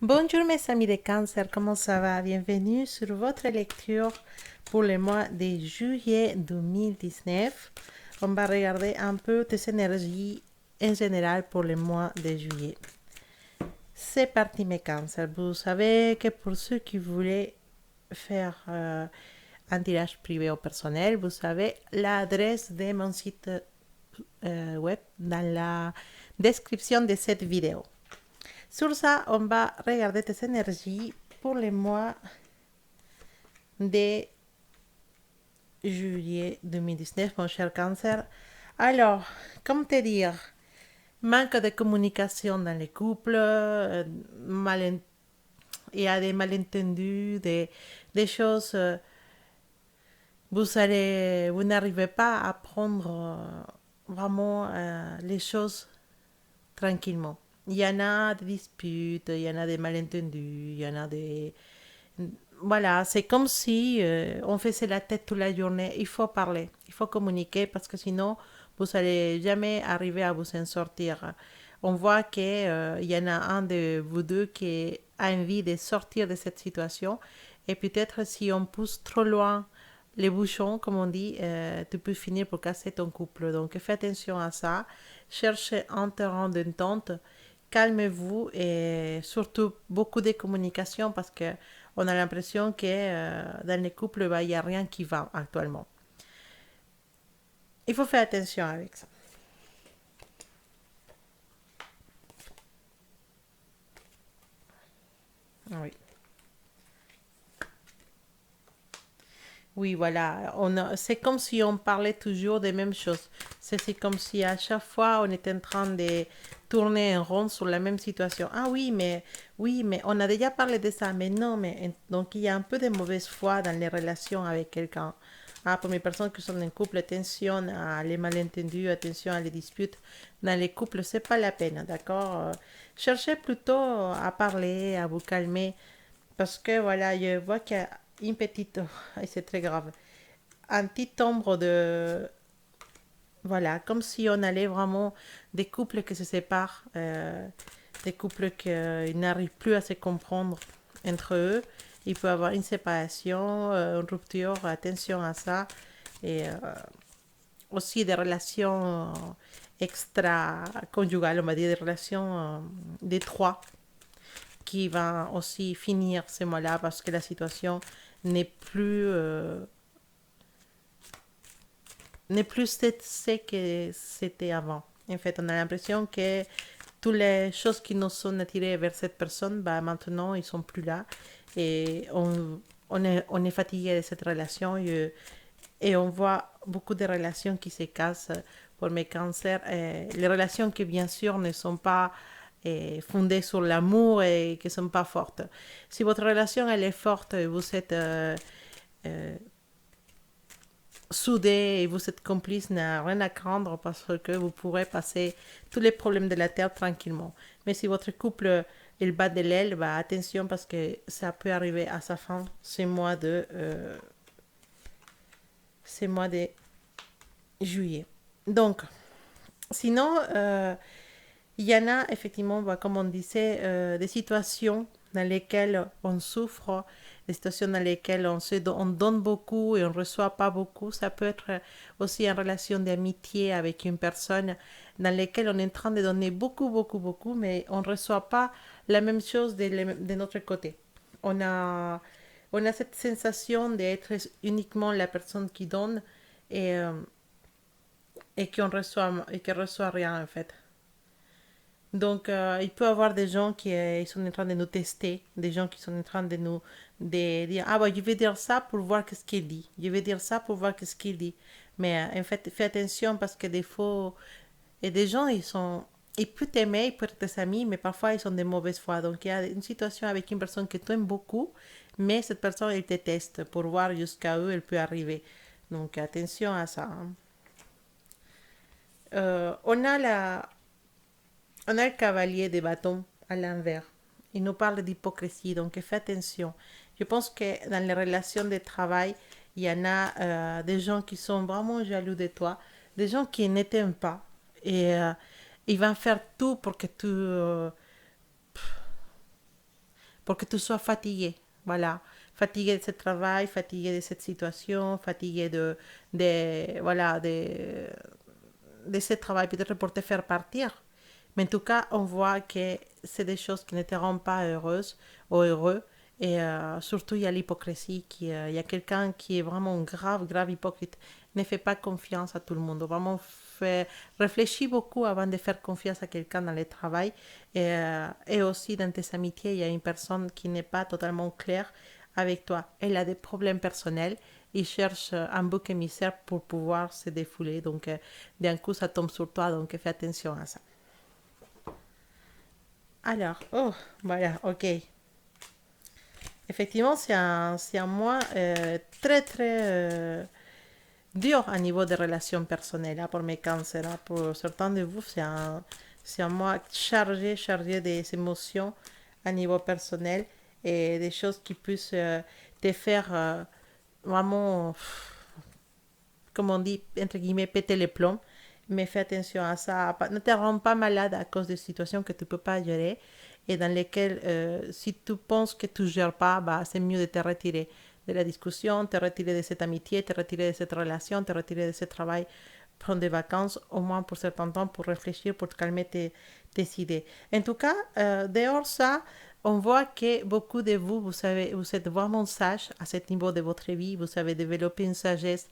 Bonjour mes amis de Cancer, comment ça va? Bienvenue sur votre lecture pour le mois de juillet 2019. On va regarder un peu tes énergies en général pour le mois de juillet. C'est parti mes Cancers. Vous savez que pour ceux qui voulaient faire un tirage privé ou personnel, vous savez l'adresse de mon site web dans la description de cette vidéo. Sur ça, on va regarder tes énergies pour le mois de juillet 2019, mon cher Cancer. Alors, comment te dire? Manque de communication dans les couples, il y a des malentendus, des choses. Vous n'arrivez pas à prendre vraiment les choses tranquillement. Il y en a des disputes, il y en a des malentendus, il y en a des... Voilà, c'est comme si on faisait la tête toute la journée. Il faut parler, il faut communiquer parce que sinon, vous n'allez jamais arriver à vous en sortir. On voit qu'il y en a un de vous deux qui a envie de sortir de cette situation. Et peut-être si on pousse trop loin les bouchons, comme on dit, tu peux finir pour casser ton couple. Donc fais attention à ça. Cherchez un terrain d'entente. Calmez-vous et surtout beaucoup de communication parce que on a l'impression que dans les couples, il n'y a rien qui va actuellement. Il faut faire attention avec ça. Oui. Oui, voilà. C'est comme si on parlait toujours des mêmes choses. C'est comme si à chaque fois on était en train de tourner en rond sur la même situation. Ah oui, mais on a déjà parlé de ça. Mais non, donc il y a un peu de mauvaise foi dans les relations avec quelqu'un. Ah, pour les personnes qui sont en couple, attention à les malentendus, attention à les disputes. Dans les couples, c'est pas la peine, d'accord? Cherchez plutôt à parler, à vous calmer. Parce que voilà, je vois qu'il y a une petite, et c'est très grave, un petit ombre de, voilà, comme si on allait vraiment des couples qui se séparent, des couples qui n'arrivent plus à se comprendre entre eux. Il peut y avoir une séparation, une rupture, attention à ça. Et aussi des relations extra-conjugales, on va dire des relations des trois qui va aussi finir ce mois-là parce que la situation n'est plus n'est plus ce que c'était avant. En fait, on a l'impression que toutes les choses qui nous sont attirées vers cette personne, bah, maintenant, ils sont plus là. Et on est fatigué de cette relation et on voit beaucoup de relations qui se cassent pour mes cancers. Et les relations qui, bien sûr, ne sont pas fondées sur l'amour et qui ne sont pas fortes. Si votre relation elle est forte et vous êtes euh, soudés et vous êtes complices, n'a rien à craindre parce que vous pourrez passer tous les problèmes de la terre tranquillement. Mais si votre couple il bat de l'aile, bah attention parce que ça peut arriver à sa fin ces mois de juillet. Donc, sinon, il y en a effectivement, bah, comme on disait, des situations dans lesquelles on souffre, des situations dans lesquelles on donne beaucoup et on ne reçoit pas beaucoup. Ça peut être aussi en relation d'amitié avec une personne dans lesquelles on est en train de donner beaucoup, beaucoup, beaucoup, mais on ne reçoit pas la même chose de notre côté. On a, on a cette sensation d'être uniquement la personne qui donne et, euh, et qui reçoit rien en fait. Donc, il peut y avoir des gens qui sont en train de nous tester, des gens qui sont en train de nous de dire, ah bah, je vais dire ça pour voir qu'est-ce qu'il dit. Je vais dire ça pour voir qu'est-ce qu'il dit. Mais en fait, fais attention parce que des fois, et des gens, ils peuvent t'aimer, ils peuvent être tes amis, mais parfois ils sont de mauvaise foi. Donc, il y a une situation avec une personne que tu aimes beaucoup, mais cette personne, elle te teste pour voir jusqu'à où elle peut arriver. Donc, attention à ça, hein. On a le cavalier des bâtons à l'envers. Il nous parle d'hypocrisie, donc fais attention. Je pense que dans les relations de travail, il y en a des gens qui sont vraiment jaloux de toi, des gens qui ne t'aiment pas. Et ils vont faire tout pour que pour que tu sois fatigué. Voilà, fatigué de ce travail, fatigué de cette situation, fatigué voilà, de ce travail, peut-être pour te faire partir. Mais en tout cas, on voit que c'est des choses qui ne te rendent pas heureuse ou heureux. Et surtout, il y a l'hypocrisie. Il y a quelqu'un qui est vraiment grave, grave hypocrite. Ne fais pas confiance à tout le monde. Vraiment, réfléchis beaucoup avant de faire confiance à quelqu'un dans le travail. Et aussi dans tes amitiés, il y a une personne qui n'est pas totalement claire avec toi. Elle a des problèmes personnels. Il cherche un bouc émissaire pour pouvoir se défouler. Donc, d'un coup, ça tombe sur toi. Donc, fais attention à ça. Alors, oh, voilà, ok. Effectivement, c'est un mois très, très dur à niveau des relations personnelles hein, pour mes cancers. Hein. Pour certains de vous, c'est un mois chargé, chargé des émotions à niveau personnel et des choses qui puissent te faire vraiment, comme on dit, entre guillemets, péter les plombs. Mais fais attention à ça. Ne te rends pas malade à cause de situations que tu ne peux pas gérer et dans lesquelles, si tu penses que tu ne gères pas, bah, c'est mieux de te retirer de la discussion, te retirer de cette amitié, te retirer de cette relation, te retirer de ce travail, prendre des vacances, au moins pour certain temps, pour réfléchir, pour te calmer tes idées. En tout cas, dehors ça, on voit que beaucoup de vous, vous savez, vous êtes vraiment sage à ce niveau de votre vie, vous avez développé une sagesse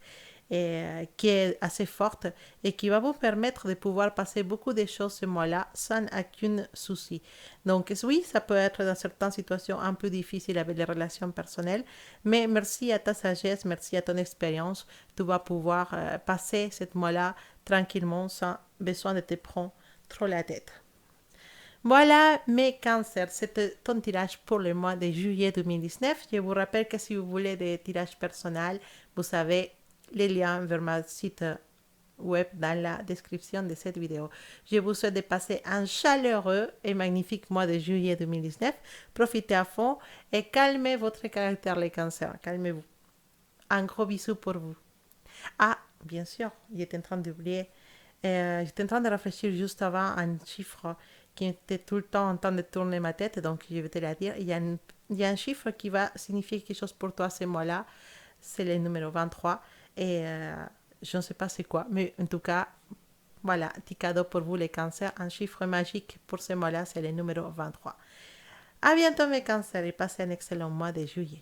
qui est assez forte et qui va vous permettre de pouvoir passer beaucoup de choses ce mois-là sans aucun souci. Donc oui, ça peut être dans certaines situations un peu difficile avec les relations personnelles, mais merci à ta sagesse, merci à ton expérience, tu vas pouvoir passer ce mois-là tranquillement sans besoin de te prendre trop la tête. Voilà mes cancers, c'était ton tirage pour le mois de juillet 2019. Je vous rappelle que si vous voulez des tirages personnels, vous savez les liens vers ma site web dans la description de cette vidéo. Je vous souhaite de passer un chaleureux et magnifique mois de juillet 2019. Profitez à fond et calmez votre caractère les cancers. Calmez-vous. Un gros bisou pour vous. Ah, bien sûr, j'étais en train d'oublier. J'étais en train de réfléchir juste avant à un chiffre qui était tout le temps en train de tourner ma tête, donc je vais te la dire. Il y a un chiffre qui va signifier quelque chose pour toi ce mois-là. C'est le numéro 23. Et je ne sais pas c'est quoi, mais en tout cas, voilà, petit cadeau pour vous les cancers. Un chiffre magique pour ce mois-là, c'est le numéro 23. À bientôt mes cancers et passez un excellent mois de juillet.